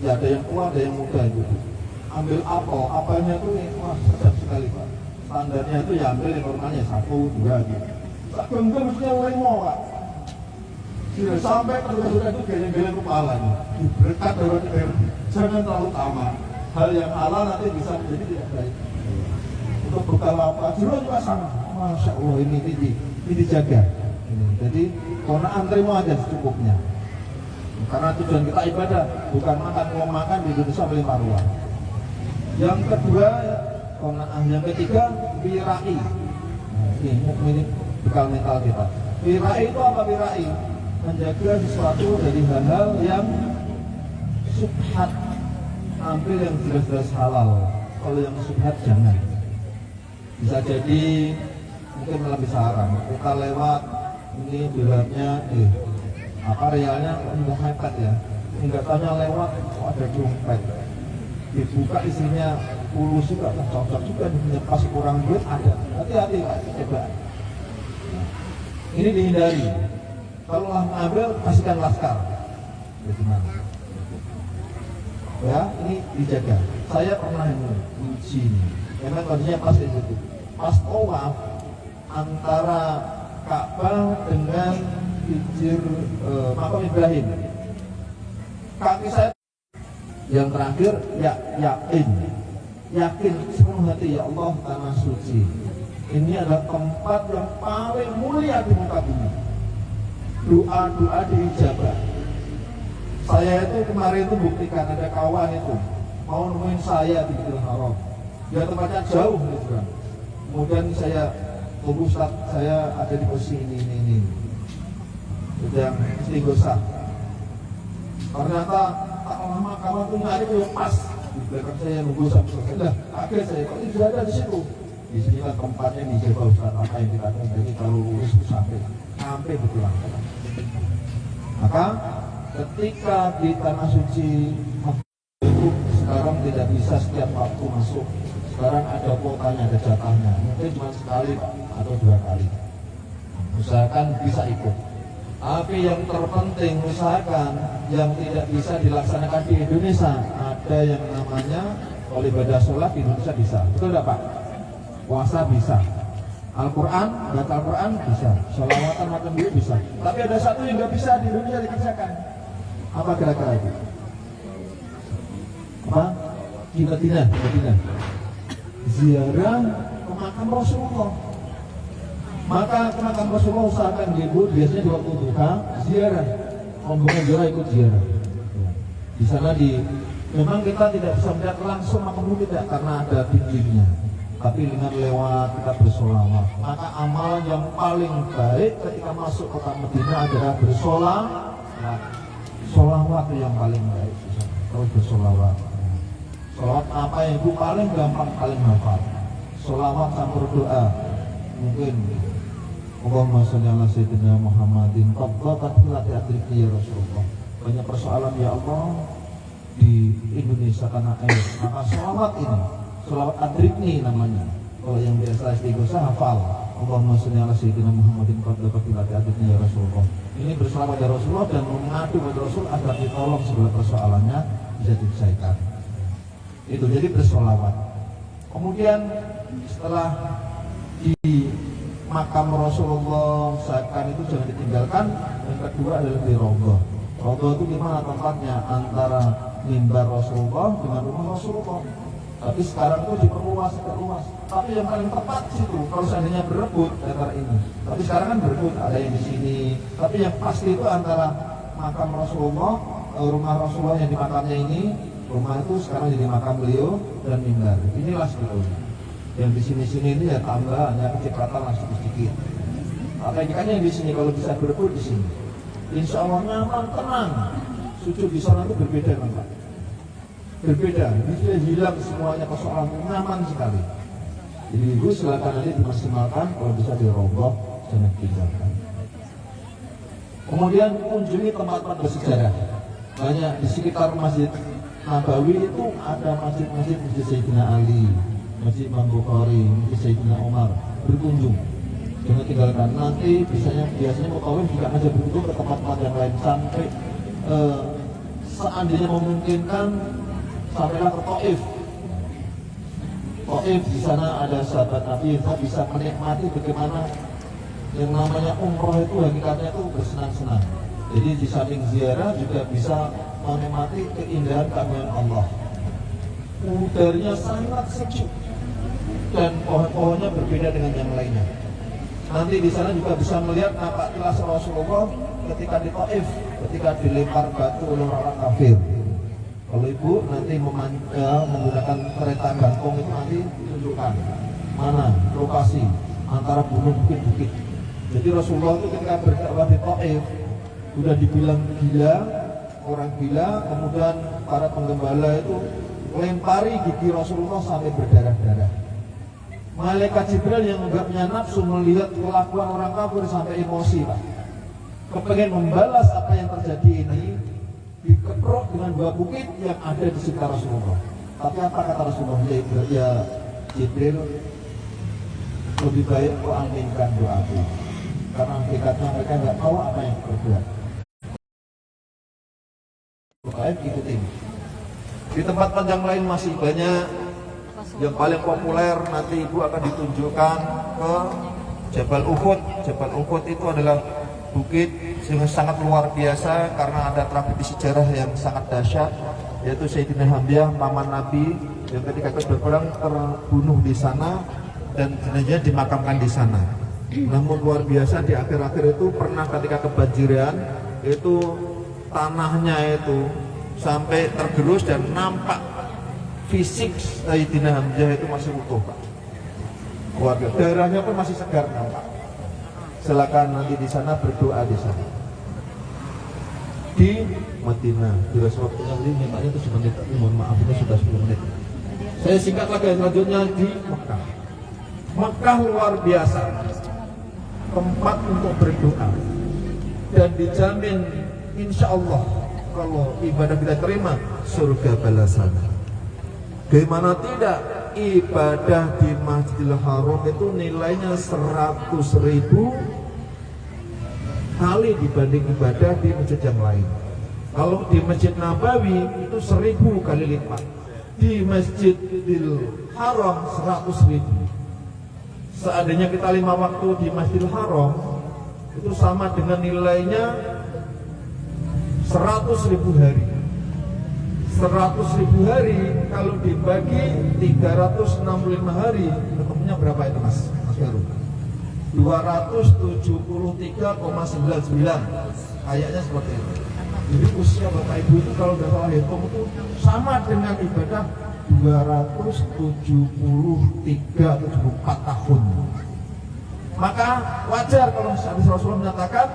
Ya ada yang tua, ada yang muda gitu. Ambil apelnya tuh wah sedap sekali Pak. Standarnya itu ya ambil yang normalnya 1, 2 gitu. Tak genggam mestinya mulai mau Pak. Sudah sampai terus-terusan itu geleng-geleng kepalanya. Berkat dari jangan terlalu tamak. Hal yang halal nanti bisa menjadi tidak baik. Untuk Bukalapak juga sama. Masya Allah ini dijaga. Jadi konaan terima aja secukupnya. Karena tujuan kita ibadah bukan makan. Kalau makan di Indonesia melimpah ruah. Yang kedua konaan, yang ketiga wirai. Ini bekal mental kita. Wirai itu apa wirai? Menjaga sesuatu dari hal-hal yang subhat. Ambil yang jelas-jelas halal. Kalau yang subhat jangan. Bisa jadi mungkin lebih haram. Kita lewat ini bilangnya apa realnya enggak mepet ya. Enggak tanya lewat ada dompet. Dibuka isinya pulus juga cocok juga nih, pas kurang duit ada. Hati-hati coba. Ini dihindari. Kalau lah ngambil kasihkan laskar. Bagaimana? Ya, ini dijaga. Saya pernah uji ini. Memang kondisinya pas di situ. Pas tawaf antara Ka'bah dengan hijir Makam Ibrahim. Kaki saya yang terakhir yakin sepenuh hati, ya Allah tanah suci. Ini adalah tempat yang paling mulia di muka bumi. Doa-doa diijabah. Saya itu kemarin itu buktikan ada kawan itu mau nemuin saya di Masjidil Haram. Dia tempatnya jauh gitu kan. Kemudian saya tunggu Ustaz, saya ada di posisi ini. Sedang istighosah. Ternyata tak lama kawan itu nyari itu pas di belakang saya nunggu sampai selesai. Dah, akhirnya saya kok sudah ada di situ. Di sinilah tempatnya dijaga Ustaz, apa yang kita jadi kalau lurus sampai betul. Maka ketika di tanah suci itu sekarang tidak bisa setiap waktu masuk. Sekarang ada kuotanya, ada jatahnya. Mungkin cuma sekali atau 2 kali. Usahakan bisa ikut. Tapi yang terpenting usahakan yang tidak bisa dilaksanakan di Indonesia. Ada yang namanya kalau ibadah sholat di Indonesia bisa. Betul tidak Pak? Puasa bisa. Al-Quran, baca Al-Quran bisa. Sholawatan macam itu bisa. Tapi ada satu yang nggak bisa di Indonesia dikerjakan. Apa kira-kira itu? Apa? Kita ziarah ke makam Rasulullah. Maka ke makam Rasulullah usahakan libur, biasanya di waktu duha ziarah. Rombongan ziarah ikut ziarah. Di sana memang kita tidak bisa melihat langsung makam itu tidak karena ada dindingnya. Tapi dengan lewat kita bersolawat. Maka amalan yang paling baik ketika masuk kota Madinah adalah bersolawat. Solawat itu yang paling baik. Terus bersolawat. Solawat apa yang itu paling gampang, paling hafal. Solawat campur doa. Mungkin Allahumma sholli ala sayyidina Muhammadin qabla hilati adriki ya Rasulullah. Banyak persoalan ya Allah di Indonesia tanah air. Maka solawat ini, solawat adrikni namanya. Kalau yang biasa istighosah hafal. Allahumma sholli ala sayyidina Muhammadin qabla hilati adriki ya Rasulullah. Ini bersolawat ya Rasulullah dan mengadu kepada Rasul agar ditolong segala persoalannya bisa diselesaikan. Itu jadi bersolawat. Kemudian setelah di makam Rasulullah usahakan itu jangan ditinggalkan. Yang kedua adalah di Raudhah. Raudhah itu di mana tempatnya antara mimbar Rasulullah dengan rumah Rasulullah. Tapi sekarang itu diperluas. Tapi yang paling tepat situ kalau seandainya berebut daerah ini. Tapi sekarang kan berebut ada yang di sini. Tapi yang pasti itu antara makam Rasulullah, rumah Rasulullah yang di makamnya ini. Rumah itu sekarang jadi makam beliau dan mimbar. Inilah sebetulnya. Yang di sini-sini ini ya tambah hanya kecipratan lah sedikit. Makanya kan yang di sini kalau bisa berebut di sini. Insya Allah nyaman, tenang. Sujud di sana itu berbeda kan Pak. Berbeda. Bisa hilang semuanya persoalan, nyaman sekali. Jadi ibu silakan nanti dimaksimalkan kalau bisa di Raudhah jangan tinggalkan. Kemudian kunjungi tempat-tempat bersejarah. Banyak di sekitar Masjid Nabawi itu ada masjid Sayyidina Ali, Masjid Imam Bukhari, Masjid Sayyidina Umar. Berkunjung, jangan tinggalkan. Nanti biasanya mutawif juga aja berkunjung ke tempat-tempat yang lain sampai seandainya memungkinkan sampailah ke Taif. Taif di sana ada sahabat Nabi, kita bisa menikmati bagaimana yang namanya umroh itu hakikatnya itu bersenang-senang. Jadi di samping ziarah juga bisa menikmati keindahan keagungan Allah. Udaranya sangat sejuk dan pohon-pohonnya berbeda dengan yang lainnya. Nanti di sana juga bisa melihat nampak tilas Rasulullah ketika di Taif, ketika dilempar batu oleh orang kafir. Kalau ibu nanti menggunakan kereta gantung itu nanti ditunjukkan mana lokasi antara gunung bukit-bukit. Jadi Rasulullah itu ketika berdakwah di Taif sudah dibilang gila, orang gila, kemudian para penggembala itu lempari gigi Rasulullah sampai berdarah-darah. Malaikat Jibril yang enggak punya nafsu melihat kelakuan orang kafir sampai emosi, Pak. Kepengen membalas apa yang terjadi ini, dikeprok dengan dua bukit yang ada di sekitar Rasulullah. Tapi apa kata Rasulullah? Ya Jibril, lebih baik kau aminkan doaku, karena hakikatnya mereka nggak tahu apa yang berbuat. Baik, ikutin. Di tempat panjang lain masih banyak. Yang paling populer nanti ibu akan ditunjukkan ke Jabal Uhud. Jabal Uhud itu adalah bukit yang sangat luar biasa karena ada tragedi sejarah yang sangat dahsyat, yaitu Sayyidina Hamzah, paman Nabi, yang ketika berperang terbunuh di sana dan jenazahnya dimakamkan di sana. Namun luar biasa di akhir-akhir itu pernah ketika kebanjiran itu tanahnya itu sampai tergerus dan nampak fisik Sayyidina Hamzah itu masih utuh, Pak. Keluarga darahnya pun masih segar nampak. Silakan nanti di sana berdoa di sana. Di Madinah. Durasi waktunya ini makanya itu 10 menit. Mohon maaf ini sudah 10 menit. Saya singkat lagi selanjutnya di Mekah. Mekah luar biasa. Tempat untuk berdoa dan dijamin insya Allah kalau ibadah kita terima surga balasan. Bagaimana tidak, ibadah di Masjidil Haram itu nilainya 100.000 kali dibanding ibadah di masjid yang lain. Kalau di Masjid Nabawi itu 1000 kali lipat, di Masjidil Haram 100.000. Seandainya kita 5 waktu di Masjidil Haram itu sama dengan nilainya 100.000 hari. 100.000 hari kalau dibagi 365 hari, ketemunya berapa itu Mas Heru? 273,99. Kayaknya seperti itu. Jadi usia Bapak Ibu itu kalau udah salah hitung itu sama dengan ibadah 273 atau 74 tahun. Maka wajar kalau hadis Rasulullah menyatakan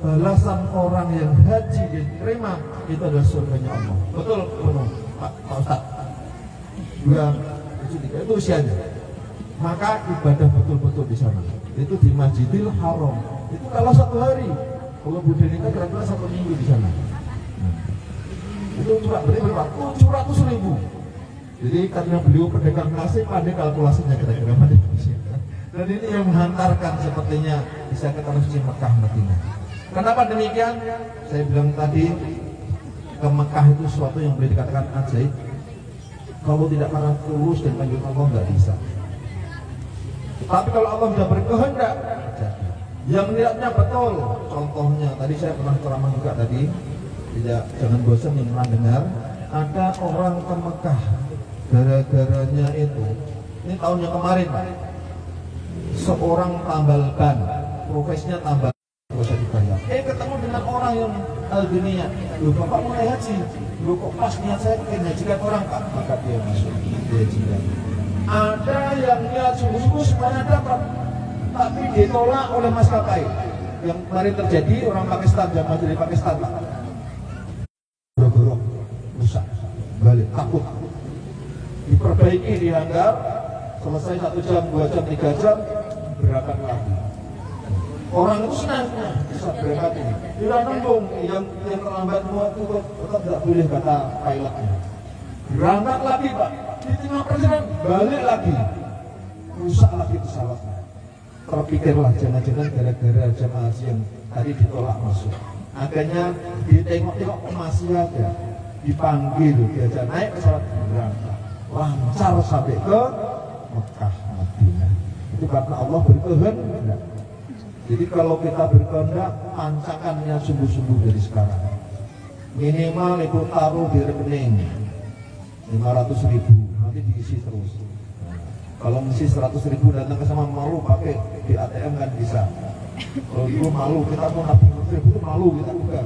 balasan orang yang haji diterima itu adalah surganya Allah. Betul, Pak Ustaz. 273 itu usianya. Maka ibadah betul-betul di sana. Itu di Masjidil Haram. Itu kalau 1 hari. Kalau Bu Denika kira-kira 1 minggu di sana. Itu cuma berarti berapa? 700.000. Jadi karena beliau pedagang nasi, pandai kalkulasinya kira-kira. Dan ini yang menghantarkan sepertinya bisa ke tanah suci Mekah Madinah. Kenapa demikian? Saya bilang tadi ke Mekah itu sesuatu yang boleh dikatakan ajaib. Kalau tidak karena tulus dan panggil Allah nggak bisa. Tapi kalau Allah sudah berkehendak, yang niatnya betul. Contohnya tadi saya pernah ceramah juga tadi. Jangan bosan yang pernah dengar. Ada orang ke Mekah gara-garanya itu. Ini tahun yang kemarin, Pak. Seorang tambal ban, profesinya tambal. Bisa dibayar. Ketemu dengan orang yang al-dunia. Loh, Bapak mulai haji. Loh, kok pas niat saya ingin hajikan orang, Pak? Maka dia masuk, dia hajikan. Ada yang niat sungguh-sungguh semuanya dapat, tapi ditolak oleh maskapai. Yang kemarin terjadi orang Pakistan, jamaah dari Pakistan, Pak. Boro-boro, rusak, balik, takut. Diperbaiki, dihantar, selesai 1 jam, 2 jam, 3 jam, berangkat lagi. Orang itu senang bisa berangkat ini. Tidak nembung yang terlambat waktu tetap tidak boleh kata pilotnya. Berangkat lagi, Pak. Di tengah perjalanan balik lagi, rusak lagi pesawatnya. Terpikirlah jangan-jangan gara-gara jemaah haji yang tadi ditolak masuk. Akhirnya ditengok-tengok masih ada, dipanggil, diajak naik pesawat berangkat, lancar sampai ke Mekah, Madinah. Itu karena Allah berkehendak. Jadi kalau kita berkehendak, pancakannya sungguh-sungguh dari sekarang. Minimal itu taruh di rekening 500.000, nanti diisi terus. Kalau ngisi 100.000 datang ke sama malu pakai di ATM kan bisa. Kalau dulu malu, kita mau nabung 100.000 itu malu kita juga.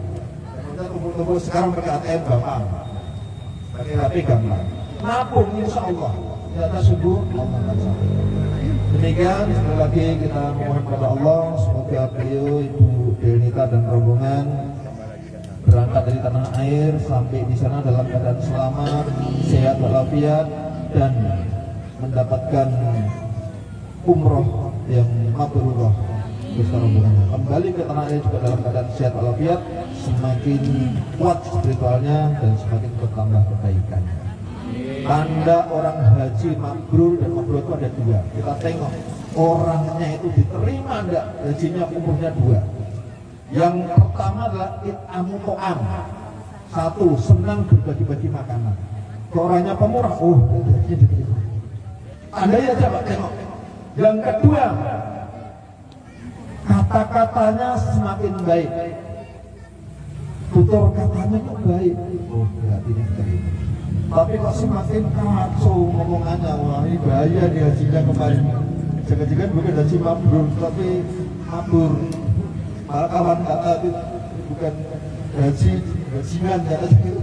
Kita kumpul-kumpul sekarang pakai ATM gampang, pakai HP gampang. Nabung insya Allah, ternyata sungguh Allah akan sampai. Demikian sekali lagi kita mohon kepada Allah semoga beliau Ibu Denita dan rombongan berangkat dari tanah air sampai di sana dalam keadaan selamat, sehat walafiat dan mendapatkan umroh yang mabrurah beserta rombongannya. Kembali ke tanah air juga dalam keadaan sehat walafiat, semakin kuat spiritualnya dan semakin bertambah kebaikannya. Tanda orang haji mabrur dan mabrur itu ada dua. Kita tengok orangnya itu diterima enggak hajinya, umurnya dua. Yang pertama adalah it'amu to'am. Satu, senang berbagi-bagi makanan. Orangnya pemurah, oh hajinya diterima. Anda ya coba tengok. Yang kedua, kata-katanya semakin baik. Tutur katanya kok baik. Oh berarti ini diterima. Tapi kok semakin kacau ngomongannya, wah ini bahaya di hajinya kemarin. Jangan-jangan bukan haji mabrur, tapi mabur. Malah kawan kata itu bukan hajian kata itu,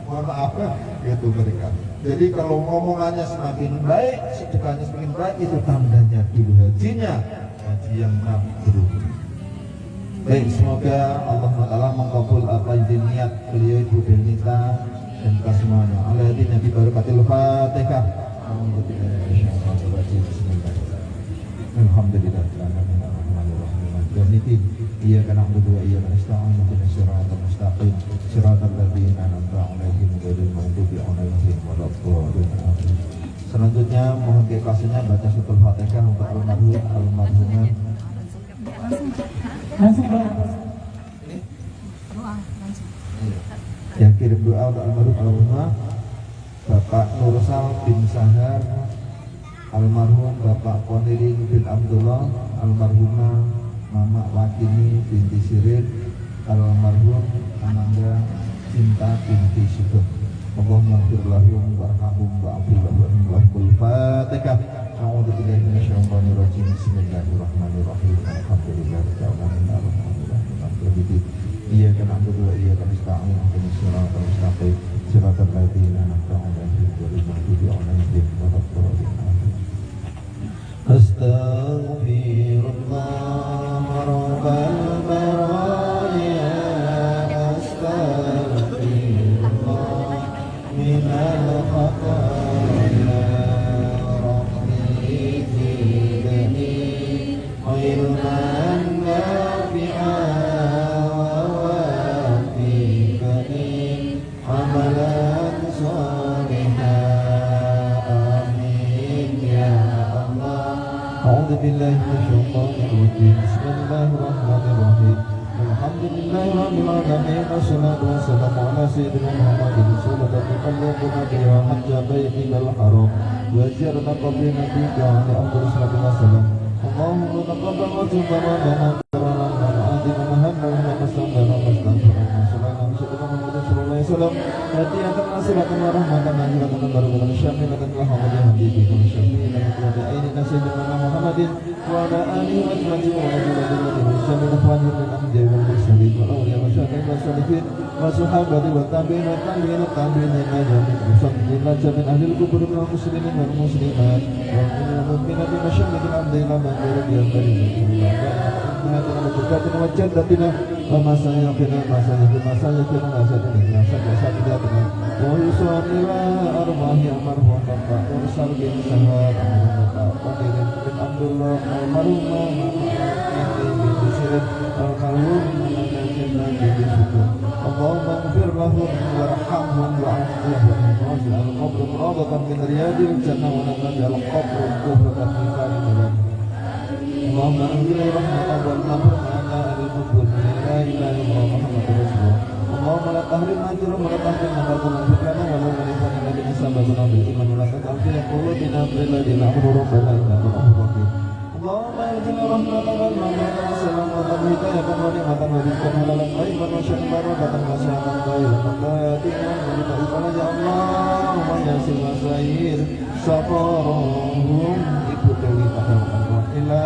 mohon maaf gitu mereka. Jadi kalau ngomongannya semakin baik, sedekahnya semakin baik, itu tandanya dulu hajinya haji yang mabrur. Baik, semoga Allah Taala mengkabul apa yang niat beliau Ibu Denita dan kita semuanya. Alaihi Nabi barakatil Fatihah. Alhamdulillah. Iyyaka na'budu wa iyyaka nasta'in ihdinas siratal mustaqim siratal ladzina an'amta 'alaihim ghairil maghdubi 'alaihim waladdallin. Selanjutnya mohon keikhlasannya baca suratul Fatihah untuk almarhumah. Langsung doa. Ya, kirim doa untuk almarhumah Bapak Nursal bin Sahar, almarhum Bapak Poniring bin Abdullah, almarhumah Mama Wakini binti Sirin, almarhum Ananda Cinta binti Sugeng. Allahumma ighfir lahum warhamhum wa'fu lahum wa'ful Fatihah. A'udzu billahi minasyaitonir rajim. Bismillahirrahmanirrahim. Alhamdulillahirabbil alamin. Arrahmanirrahim. Iyyaka na'budu wa iyyaka nasta'in ihdinas siratal mustaqim siratal ladzina an'amta 'alaihim ghairil maghdubi 'alaihim waladdallin. Astaghfirullah rabbal baraya, astaghfirullah minal khataya, rabbi zidni ilman nafi'an wa wafiqni amalan shalihan. Amin ya Allah. A'udzu billahi minasyaitonir rajim. Bismillahirrahmanirrahim. Alhamdulillahirabbil alamin. Wassalatu wassalamu ala sayyidina Muhammadin sallallahu alaihi wa hajja baitil haram wa ziyarata qabri nabiyyika alaihi wassalam. Allahumma taqabbal wa tub lana وجدتنا وما سيقنا ما سيقنا سيدنا سيدنا ويصلي إلى أرواح المرحوم Bapak Nursal bin Sahar, Bapak Poniring bin Abdullah, almarhumah Mama Wakini binti Sirin, almarhum Ananda Cinta binti Sugeng. Allahumma ighfir lahum warhamhum wa'fu lahum waj'al qabrahum rawdatan min riyadil jannah wa la taj'al qabrahum qubratan min fariqin. Allahumma anzil rahmatan wal maghfiratan lil mu'minin la ilaha illallah Muhammadur Rasulullah. Allahumma la tahrimna ajra wa la tahrimna fadlan fikrana wa la nalifana ladina sababana bil iman wa la taj'al fi qulubina ghillan rabbana innaka ra'ufur rahim. Allahumma ij'al rahmatan wal maghfiratan wa salamatan wa hidayatan wa ni'matan wa rizqan halalan thayyiban wa syarran barakatan wa syarran khairan wa batingan wa ridwan ya Allah wa yasil wasair safarahum ibu dewi tahawwan ila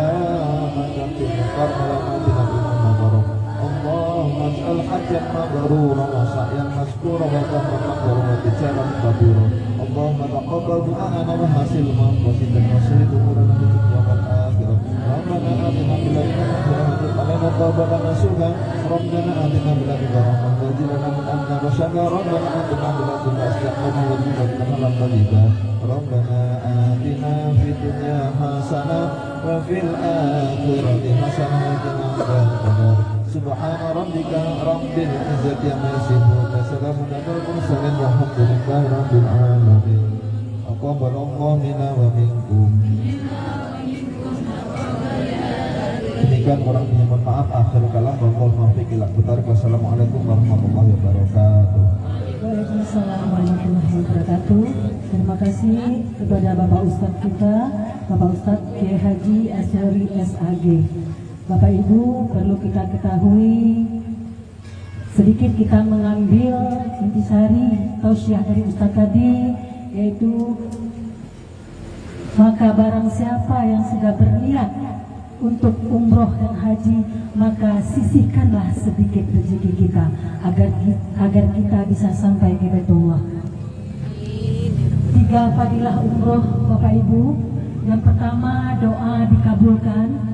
madatin karmalamatina biman nabarum. Allahumma ij'al hajjan mabrura wa sa'yan maskura wa tahran mabrura wa tijaran kabira. Allahumma taqabbal du'ana wa hasil maqasidan wa sahid umurana fi dunya wal akhirah. Rabbana atina fil dunya hasanatan wa qina adzaban nar. Rabbana atina fil dunya hasanatan wa qina adzaban nar. Rabbana atina fil dunya hasanatan wa qina adzaban nar. Rabbana atina fid dunya hasanah wa fil akhirati hasanah wa qina adzaban nar. Subhana rabbika rabbil izzati amma yasifun wa salamun alal mursalin walhamdulillahi rabbil alamin. Aqabbalallahu minna wa minkum. Demikian kurang lebihnya mohon maaf. Akhir kalam wal muwaffiq ila aqwamit. Wassalamualaikum warahmatullahi wabarakatuh. Waalaikumsalam warahmatullahi wabarakatuh. Terima kasih kepada Bapak Ustadz kita, Bapak Ustadz Kiai Haji Asyari SAG. Bapak Ibu, perlu kita ketahui, sedikit kita mengambil intisari tausiah dari Ustadz tadi, yaitu maka barang siapa yang sudah berniat untuk umroh dan haji, maka sisihkanlah sedikit rezeki kita agar kita bisa sampai ke Baitullah. 3 fadilah umroh Bapak Ibu. Yang pertama, doa dikabulkan.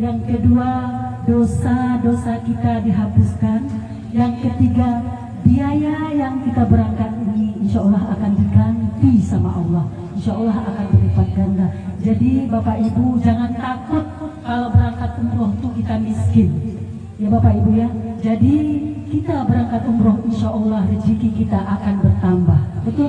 Yang kedua, dosa-dosa kita dihapuskan. Yang ketiga, biaya yang kita berangkat ini insya Allah akan diganti sama Allah, insya Allah akan berlipat ganda. Jadi Bapak Ibu jangan takut kalau berangkat umroh tuh kita miskin, ya Bapak Ibu ya. Jadi kita berangkat umroh insya Allah rezeki kita akan bertambah, betul.